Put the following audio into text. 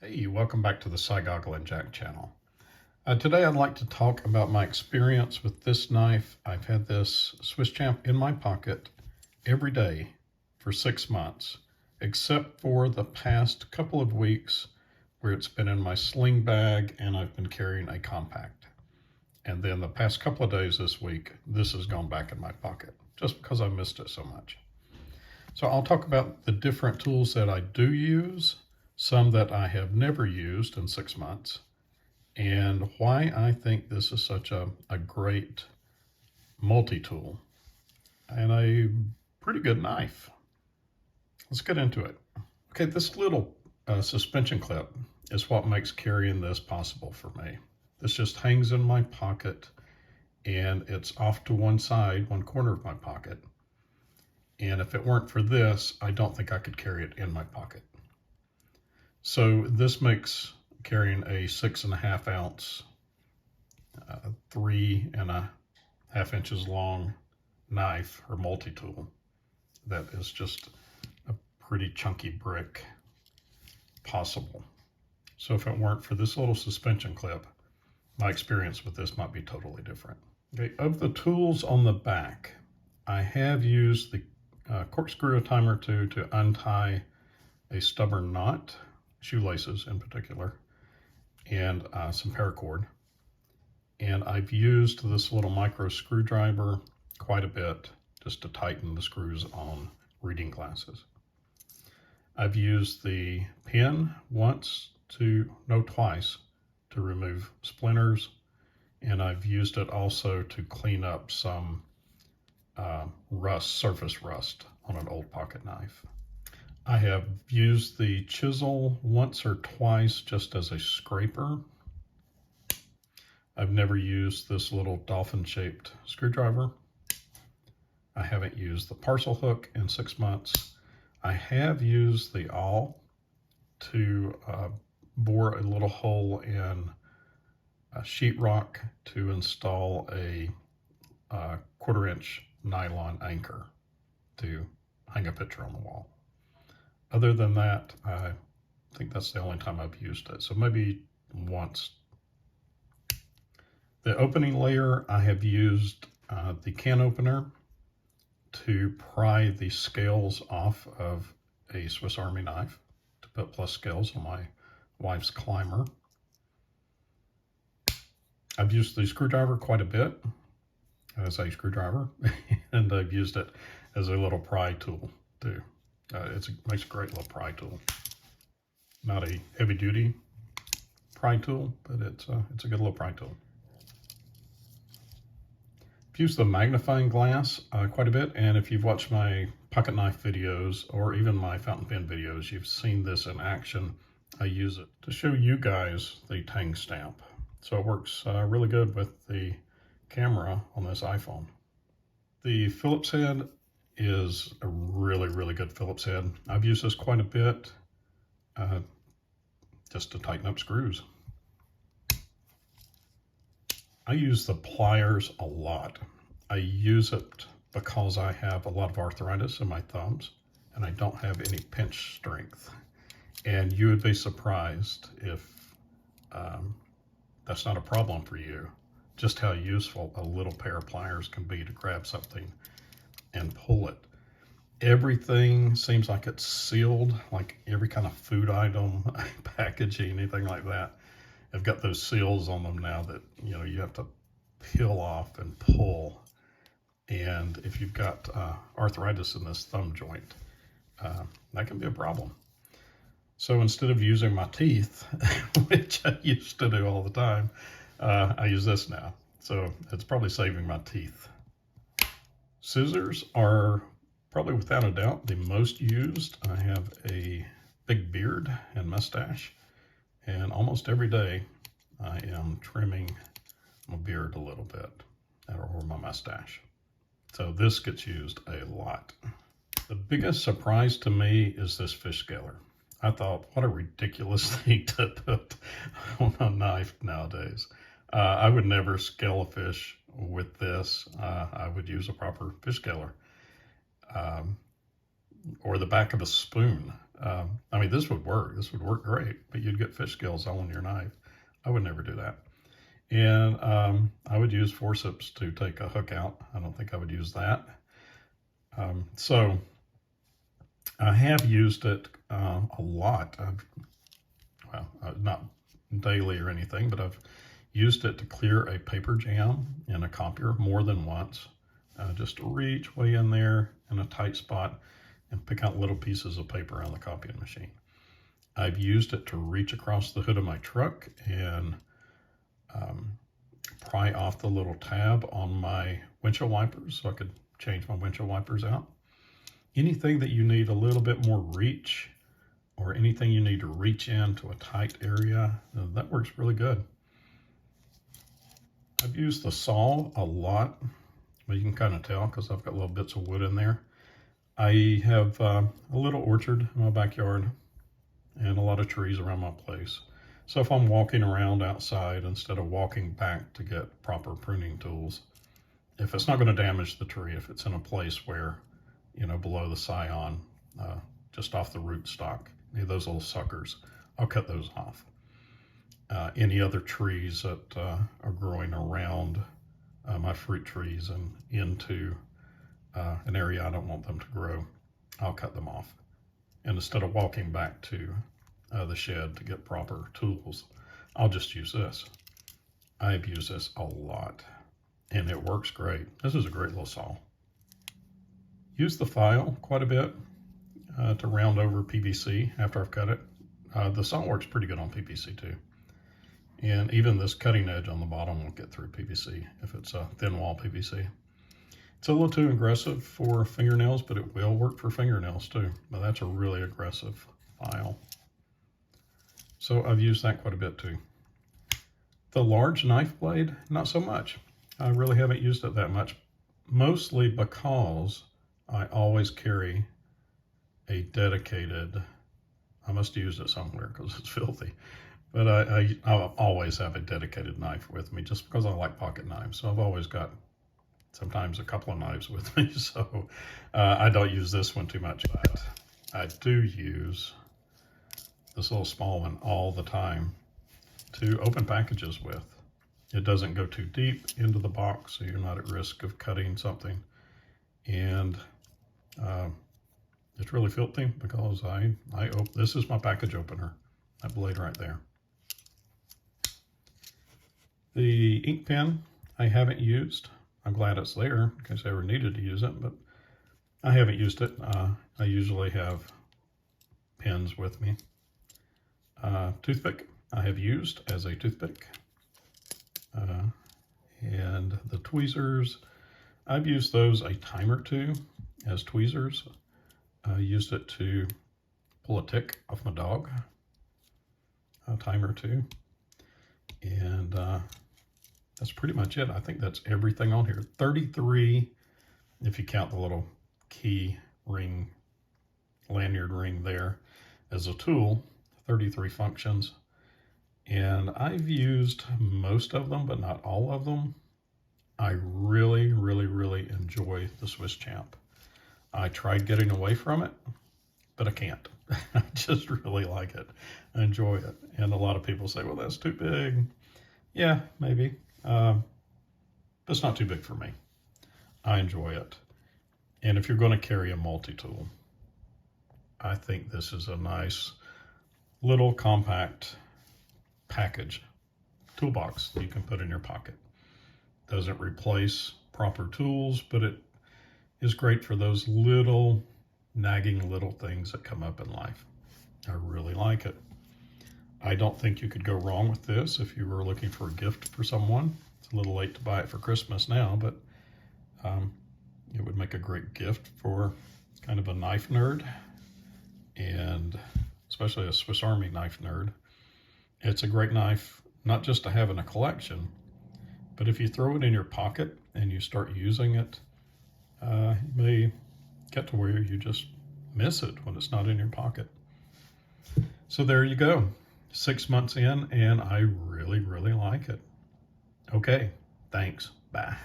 Hey, welcome back to the Goggle and Jack channel. Today I'd like to talk about my experience with this knife. I've had this Swisschamp in my pocket every day for 6 months, except for the past couple of weeks where it's been in my sling bag and I've been carrying a compact. And then the past couple of days this week, this has gone back in my pocket just because I missed it so much. So I'll talk about the different tools that I do use, some that I have never used in 6 months, and why I think this is such a great multi-tool and a pretty good knife. Let's get into it. Okay, this little suspension clip is what makes carrying this possible for me. This just hangs in my pocket and it's off to one side, one corner of my pocket. And if it weren't for this, I don't think I could carry it in my pocket. So this makes carrying a 6.5 ounce, 3.5 inches long knife or multi-tool that is just a pretty chunky brick possible. So if it weren't for this little suspension clip, my experience with this might be totally different. Okay, of the tools on the back, I have used the corkscrew a time or two to untie a stubborn knot, shoelaces in particular, and some paracord. And I've used this little micro screwdriver quite a bit just to tighten the screws on reading glasses. I've used the pin twice to remove splinters, and I've used it also to clean up some surface rust on an old pocket knife. I have used the chisel once or twice just as a scraper. I've never used this little dolphin-shaped screwdriver. I haven't used the parcel hook in 6 months. I have used the awl to bore a little hole in a sheetrock to install a 1/4 inch nylon anchor to hang a picture on the wall. Other than that, I think that's the only time I've used it. So maybe once. The opening layer, I have used the can opener to pry the scales off of a Swiss Army knife to put plus scales on my wife's climber. I've used the screwdriver quite a bit as a screwdriver, and I've used it as a little pry tool too. It makes a great little pry tool. Not a heavy duty pry tool, but it's a good little pry tool. I've used the magnifying glass quite a bit, and if you've watched my pocket knife videos or even my fountain pen videos, you've seen this in action. I use it to show you guys the tang stamp. So it works really good with the camera on this iPhone. The Phillips head is a really good Phillips head. I've used this quite a bit just to tighten up screws. I use the pliers a lot. I use it because I have a lot of arthritis in my thumbs and I don't have any pinch strength. And you would be surprised if that's not a problem for you, just how useful a little pair of pliers can be to grab something and pull it. Everything seems like it's sealed, like every kind of food item, packaging, anything like that. I've got those seals on them now that you have to peel off and pull. And if you've got arthritis in this thumb joint, that can be a problem. So instead of using my teeth, which I used to do all the time, I use this now. So it's probably saving my teeth. Scissors are probably without a doubt the most used. I have a big beard and mustache, and almost every day I am trimming my beard a little bit, or my mustache. So this gets used a lot. The biggest surprise to me is this fish scaler. I thought, what a ridiculous thing to put on a knife nowadays. I would never scale a fish with this. I would use a proper fish scaler or the back of a spoon. I mean, this would work. This would work great, but you'd get fish scales all on your knife. I would never do that. And I would use forceps to take a hook out. I don't think I would use that. So I have used it a lot. Not daily or anything, but I've used it to clear a paper jam in a copier more than once. Just to reach way in there in a tight spot and pick out little pieces of paper on the copying machine. I've used it to reach across the hood of my truck and pry off the little tab on my windshield wipers so I could change my windshield wipers out. Anything that you need a little bit more reach, or anything you need to reach into a tight area, that works really good. I've used the saw a lot, but you can kind of tell because I've got little bits of wood in there. I have a little orchard in my backyard and a lot of trees around my place. So if I'm walking around outside, instead of walking back to get proper pruning tools, if it's not going to damage the tree, if it's in a place where, you know, below the scion, just off the root stock, any of those little suckers, I'll cut those off. Any other trees that are growing around my fruit trees and into an area I don't want them to grow, I'll cut them off. And instead of walking back to the shed to get proper tools, I'll just use this. I've used this a lot and it works great. This is a great little saw. Use the file quite a bit to round over PVC after I've cut it. The saw works pretty good on PVC too. And even this cutting edge on the bottom won't get through PVC if it's a thin wall PVC. It's a little too aggressive for fingernails, but it will work for fingernails too. But that's a really aggressive file. So I've used that quite a bit too. The large knife blade, not so much. I really haven't used it that much, mostly because I always carry a dedicated, I must use it somewhere because it's filthy, but I'll always have a dedicated knife with me just because I like pocket knives. So I've always got sometimes a couple of knives with me. So I don't use this one too much, but I do use this little small one all the time to open packages with. It doesn't go too deep into the box, so you're not at risk of cutting something. And it's really filthy because this is my package opener, that blade right there. The ink pen I haven't used. I'm glad it's there in case I ever needed to use it, but I haven't used it. I usually have pens with me. Toothpick I have used as a toothpick. And the tweezers, I've used those a time or two as tweezers. I used it to pull a tick off my dog a time or two. And that's pretty much it. I think that's everything on here. 33, if you count the little key ring, lanyard ring there as a tool, 33 functions. And I've used most of them, but not all of them. I really, really, really enjoy the Swisschamp. I tried getting away from it, but I can't. I just really like it. I enjoy it. And a lot of people say, well, that's too big. Yeah, maybe. But it's not too big for me. I enjoy it. And if you're going to carry a multi-tool, I think this is a nice little compact package, toolbox you can put in your pocket. Doesn't replace proper tools, but it is great for those little nagging little things that come up in life. I really like it. I don't think you could go wrong with this if you were looking for a gift for someone. It's a little late to buy it for Christmas now, but it would make a great gift for kind of a knife nerd, and especially a Swiss Army knife nerd. It's a great knife, not just to have in a collection, but if you throw it in your pocket and you start using it, you may get to where you just miss it when it's not in your pocket. So there you go. 6 months in, and I really, really like it. Okay, thanks. Bye.